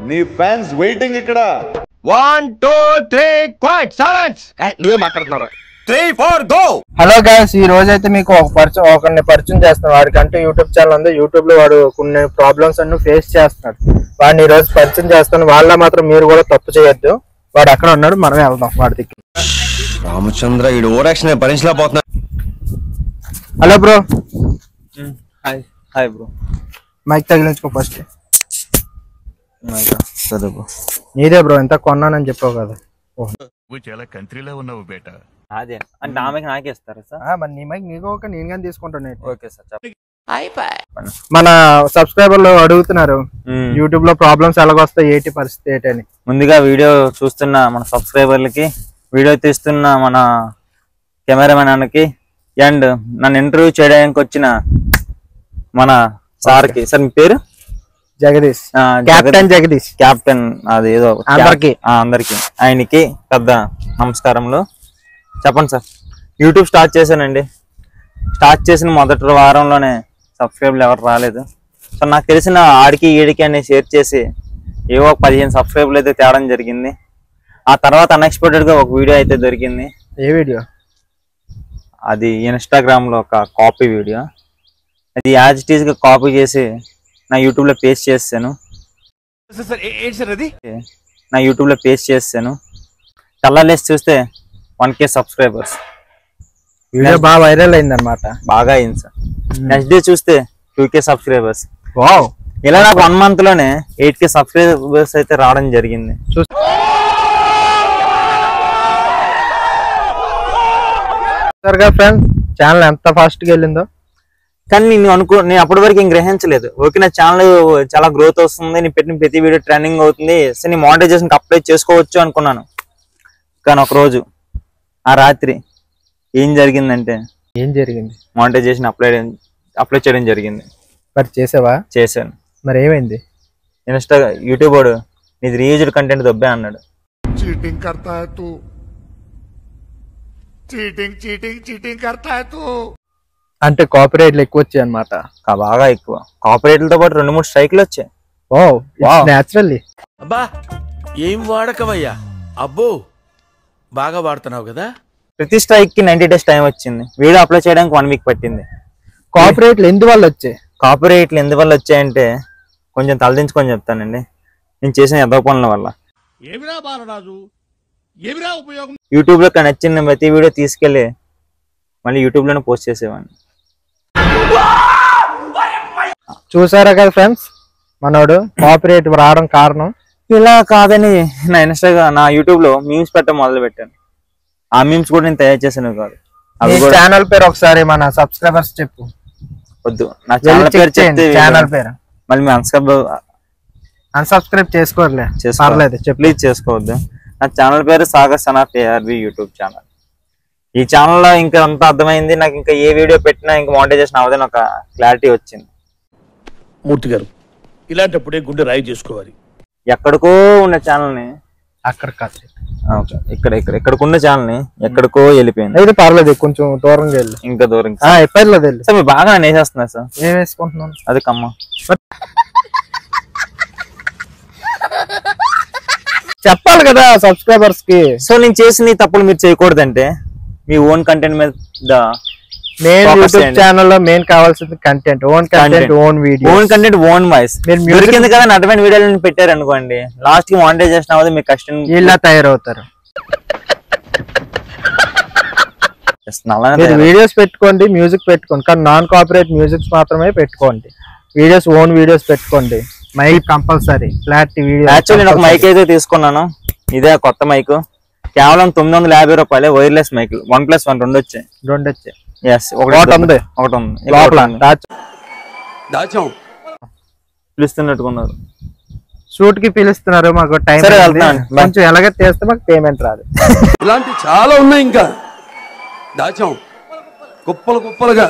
నీ fans waiting ఇక్కడ. 1 2 3 quiet silence. నువ్వే మాట్లాడుతున్నారా? 3 4 గో. హలో గైస్, ఈ రోజు అయితే మీకు ఒకరిని పరిచయం చేస్తాను. వాడికంటే యూట్యూబ్ ఛానల్ ఉంది. యూట్యూబ్ లో వాడు కొన్ని ప్రాబ్లమ్స్ అన్ని ఫేస్ చేస్తున్నాడు. వాడిని ఈ రోజు పరిచయం చేస్తాను. వాళ్ళ మాత్రం మీరు కూడా తప్పు చేయొద్దు. వాడు అక్కడ ఉన్నాడు, మనమే వెళ్దాం వాడి దగ్గర. రామచంద్ర ఈడు ఓవర్ యాక్షన్ భరించలేకపోతున్నా. Hello bro. Hi hi bro. Mike తగిలించుకో ఫస్ట్. సరే బ్రో. నీదే బ్రో, ఎంత కొన్నానని చెప్పావు కదా. చాలా కంట్రీలో ఉన్నావు బేటా. అదే అంటే ఆమెకి నాకే ఇస్తారా సార్? మరి నీ మైక్ నీకు ఒక నేను కానీ తీసుకుంటాను. ఓకే సార్ చెప్పండి. మన సబ్స్క్రైబర్లు అడుగుతున్నారు యూట్యూబ్ లో ప్రాబ్లమ్స్ ఎలాగొస్తాయి, ఏంటి పరిస్థితి ఏంటని. ముందుగా వీడియో చూస్తున్న మన సబ్స్క్రైబర్లకి, వీడియో తీస్తున్న మన కెమెరామెన్ అన్నకి, అండ్ నన్ను ఇంటర్వ్యూ చేయడానికి వచ్చిన మన సార్కి. సార్ మీ పేరు? జగదీష్, కెప్టెన్ జగదీష్. కెప్టెన్ అది ఏదో అందరికి ఆయనకి పెద్ద నమస్కారములు. చెప్పండి సార్. యూట్యూబ్ స్టార్ట్ చేశానండి. స్టార్ట్ చేసిన మొదటి వారంలోనే సబ్స్క్రైబర్లు ఎవరు రాలేదు. సో నాకు తెలిసిన ఆడికి ఈడికి అని షేర్ చేసి ఏవో 15 సబ్స్క్రైబర్లు అయితే తేవడం జరిగింది. ఆ తర్వాత అన్ఎక్స్పెక్టెడ్ గా ఒక వీడియో అయితే దొరికింది. ఏ వీడియో? అది ఇన్స్టాగ్రామ్ లో ఒక కాపీ వీడియో. అది యాజ్ ఇట్ ఈజ్ గా కాపీ చేసి నా యూట్యూబ్ లో పేస్ట్ చేశాను. నా యూట్యూబ్ లో పేస్ట్ చేశాను. తెల్లాలేసి చూస్తే 1K సబ్స్క్రైబర్స్. వీడియో బాగా వైరల్ అయింది అనమాట. బాగా అయింది సార్. నెక్స్ట్ డే చూస్తే 2K సబ్స్క్రైబర్స్. వావ్. ఇలా నాకు 1 month లోనే 8K సబ్స్క్రైబర్స్ అయితే రావడం జరిగింది. ఫ్రెండ్స్, ఛానల్ ఎంత ఫాస్ట్ గా వెళ్ళిందో. కానీ నేను అప్పటి వరకు ఏం గ్రహించలేదు. ఓకే, నా ఛానల్ చాలా గ్రోత్ వస్తుంది, నేను పెట్టిన ప్రతి వీడియో ట్రెండింగ్ అవుతుంది, సో నేను మానిటైజేషన్ అప్లై చేసుకోవచ్చు అనుకున్నాను. కానీ ఒక రోజు ఆ రాత్రి ఏం జరిగిందంటే, ఏం జరిగింది? మానిటైజేషన్ అప్లై చేయడం జరిగింది. మరి చేసావా? చేశాను. మరి ఏమైంది? యూట్యూబ్ వాడు నీది రీయూజ్డ్ కంటెంట్ దొబ్బే అన్నాడు. చీటింగ్ కర్తా హై తూ, చీటింగ్ కర్తా హై తూ. అంటే కాపీరైట్లు ఎక్కువ వచ్చాయి అనమాట. బాగా ఎక్కువ. కాపీరైట్లతో పాటు 2-3 స్ట్రైక్లు వచ్చాయి. నేచురల్లీ. అబ్బా ఏం వాడకవయ్యా, అబ్బో బాగా వాడుతున్నావు కదా. ప్రతి స్ట్రైక్ కి 90 days టైం వచ్చింది. వీడియో అప్లై చేయడానికి 1 week పట్టింది. కాపీరైట్లు ఎందువల్ల వచ్చాయి? కాపీరైట్లు ఎందువల్ల వచ్చాయంటే కొంచెం తలదించుకొని చెప్తానండి. నేను చేసిన ఎదో పనుల వల్ల. యూట్యూబ్ లో నచ్చిన ప్రతి వీడియో తీసుకెళ్లి మళ్ళీ యూట్యూబ్ లోనే పోస్ట్ చేసేవాడిని. చూసారా కదా ఫ్రెండ్స్, మనోడు కాపీరైట్ రావడం కారణం. ఇలా కాదని నా యూట్యూబ్ లో మీమ్స్ పెట్టడం మొదలు పెట్టాను. ఆ మీమ్స్ కూడా నేను తయారు చేశాను కాదు. ఛానల్ పేరు ఒకసారి మన సబ్స్క్రైబర్స్ చెప్పు. వద్దు, నా ఛానల్ పేరు చెప్తే ఛానల్ పేరు మళ్ళీ అన్సబ్స్క్రైబ్ చేసుకోర్లే. ప్లీజ్ చేసుకోవద్దు. నా ఛానల్ పేరు Sagar son of ARV YouTube channel. ఈ ఛానల్ లో ఇంకా అంతా అర్థమైంది. నాకు ఇంకా ఏ వీడియో పెట్టినా ఇంకా మానిటైజేషన్ అవ్వదని ఒక క్లారిటీ వచ్చింది. మూర్తి గారు, ఇలాంటప్పుడే గుండె రాయి చేసుకోవాలి. ఎక్కడికో ఉన్న ఛానల్ ని అక్కడ కాదు, ఇక్కడికున్న ఛానల్ ని ఎక్కడికో వెళ్ళిపోయింది. అయితే పర్లేదు, కొంచెం దూరంగా వెళ్ళి. ఇంకా దూరం ఎప్పటిలో వెళ్ళి. సార్ మీరు బాగా వేసేస్తున్నారు సార్. ఏం వేసుకుంటున్నాను? అది కమ్మ. చెప్పాలి కదా సబ్స్క్రైబర్స్ కి. సో నేను చేసిన తప్పులు మీరు చేయకూడదంటే మీ ఓన్ కంటెంట్ మీద యూట్యూబ్ ఛానల్ లో మెయిన్ కావాల్సింది content. Own content, own video, own content, own voice. దొరికింది కదా అటువంటి వీడియోలను పెట్టారు అనుకోండి, లాస్ట్ కి మానిటైజేషన్ అవ్వదు, మీకు కష్టం. ఇలా తయారవుతారు. వీడియోస్ పెట్టుకోండి, మ్యూజిక్ పెట్టుకోండి, కానీ నాన్ కాపీరైట్ మ్యూజిక్స్ మాత్రమే పెట్టుకోండి. వీడియోస్, ఓన్ వీడియోస్ పెట్టుకోండి. Mic compulsory, clarity video. Actually నేను ఒక మైక్ అయితే తీసుకున్నాను. ఇదే కొత్త మైక్, కేవలం 950 రూపాయలే. వైర్లెస్ మైక్ 1+1 రెండు వచ్చాయి. ఒకటి ఉంది. పిలుస్తున్నట్టుకున్నారు. షూట్ కి పిలుస్తున్నారు, మాకు టైం కొంచెం ఎలాగ చేస్తే మాకు పేమెంట్ రాదు. ఇలాంటి చాలా ఉన్నాయి, ఇంకా దాచాం కుప్పలు కుప్పలుగా.